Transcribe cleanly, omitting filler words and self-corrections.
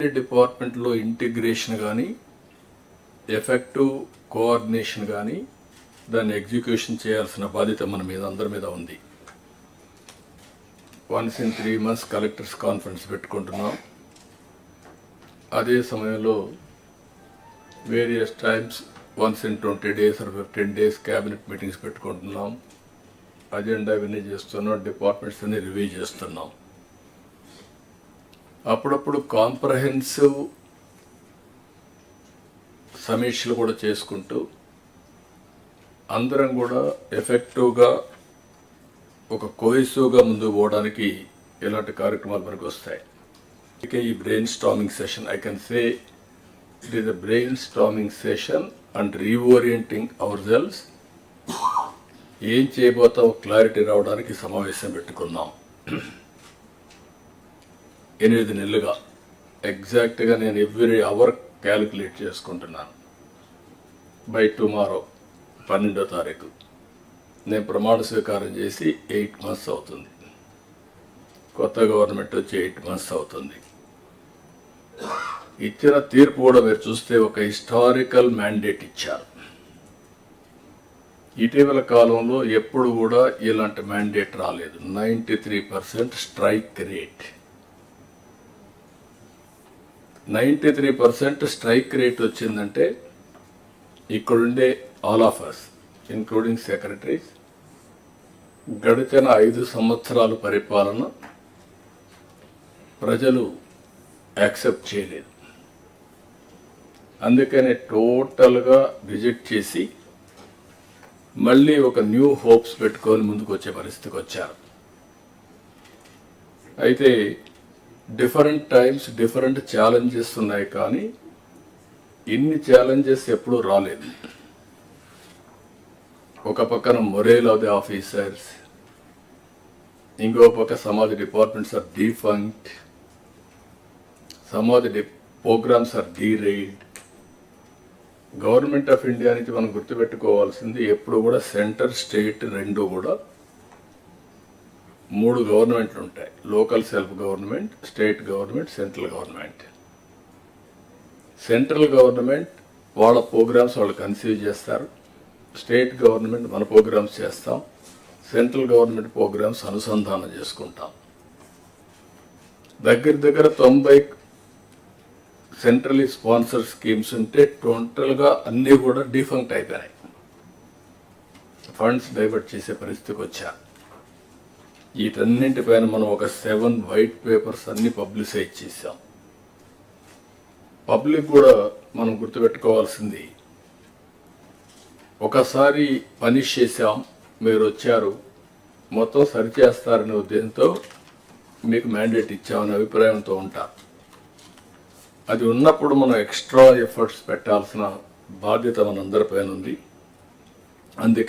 డిపార్ట్మెంట్లో ఇంటిగ్రేషన్ కానీ effective coordination కానీ దాన్ని ఎగ్జిక్యూషన్ చేయాల్సిన బాధ్యత మన మీద అందరి మీద ఉంది. Once in 3 months collectors conference పెట్టుకుంటున్నాం. అదే సమయంలో various times once in 20 days or 15 days cabinet meetings పెట్టుకుంటున్నాం. అజెండా ఇవన్నీ చేస్తున్నాం, డిపార్ట్మెంట్స్ అన్ని రివ్యూ చేస్తున్నాం. అప్పుడప్పుడు కాంప్రహెన్సివ్ సమీక్షలు కూడా చేసుకుంటూ అందరం కూడా ఎఫెక్టివ్గా ఒక కోహెసివ్గా ముందుకు పోవడానికి ఇలాంటి కార్యక్రమాలు మనకు వస్తాయి. ఇక ఈ brain storming session, I can say it is a brain storming session and reorienting hour cells. ఏం చేయబోతామో క్లారిటీ రావడానికి సమావేశం పెట్టుకున్నాం. 8 నెలలుగా ఎగ్జాక్ట్గా నేను ఎవ్రీ అవర్ క్యాలిక్యులేట్ చేసుకుంటున్నాను. బై టుమారో 12వ తారీఖు నేను ప్రమాణ స్వీకారం చేసి 8 months అవుతుంది. కొత్త గవర్నమెంట్ వచ్చి 8 months అవుతుంది. ఇచ్చిన తీర్పు కూడా మీరు చూస్తే ఒక హిస్టారికల్ మ్యాండేట్ ఇచ్చారు. ఇటీవల కాలంలో ఎప్పుడు కూడా ఇలాంటి మ్యాండేట్ రాలేదు. 93% స్ట్రైక్ రేట్. 93% స్ట్రైక్ రేట్ వచ్చిందంటే ఇక్కడుండే all of us including secretaries గడిచిన 5 సంవత్సరాల పరిపాలన ప్రజలు యాక్సెప్ట్ చేయలేదు. అందుకనే టోటల్గా రిజెక్ట్ చేసి మళ్ళీ ఒక న్యూ హోప్స్ పెట్టుకొని ముందుకు వచ్చే పరిస్థితికి వచ్చారు. అయితే డిఫరెంట్ టైమ్స్ డిఫరెంట్ ఛాలెంజెస్ ఉన్నాయి, కానీ ఇన్ని ఛాలెంజెస్ ఎప్పుడూ రాలేదు. ఒక పక్కన మొరేల్ ఆఫ్ ది ఆఫీసర్స్, ఇంకో పక్క some of the departments are defunct, some of the programs are derailed. Government of India నుంచి మనం గుర్తుపెట్టుకోవాల్సింది ఎప్పుడు కూడా సెంటర్ స్టేట్ రెండు కూడా 3 గవర్నమెంట్లు ఉంటాయి. Local self government, state government, central government. Central government వాళ్ళ ప్రోగ్రామ్స్ వాళ్ళు కన్సీవ్ చేస్తారు, స్టేట్ గవర్నమెంట్ మన ప్రోగ్రామ్స్ చేస్తాం, సెంట్రల్ గవర్నమెంట్ ప్రోగ్రామ్స్ అనుసంధానం చేసుకుంటాం. దగ్గర 90 సెంట్రలీ స్పాన్సర్ స్కీమ్స్ ఉంటే టోటల్గా అన్నీ కూడా డిఫంక్ట్ అయిపోయినాయి. ఫండ్స్ డైవర్ట్ చేసే పరిస్థితికి వచ్చారు. వీటన్నింటిపైన మనం ఒక 7 వైట్ పేపర్స్ అన్ని పబ్లిసైజ్ చేశాం. పబ్లిక్ కూడా మనం గుర్తుపెట్టుకోవాల్సింది, ఒకసారి పనిష్ చేశాం, మీరు వచ్చారు, మొత్తం సరిచేస్తారనే ఉద్దేశంతో మీకు మ్యాండేట్ ఇచ్చామనే అభిప్రాయంతో ఉంటారు. అది ఉన్నప్పుడు మనం ఎక్స్ట్రా ఎఫర్ట్స్ పెట్టాల్సిన బాధ్యత మనందరిపైన ఉంది. అందుకే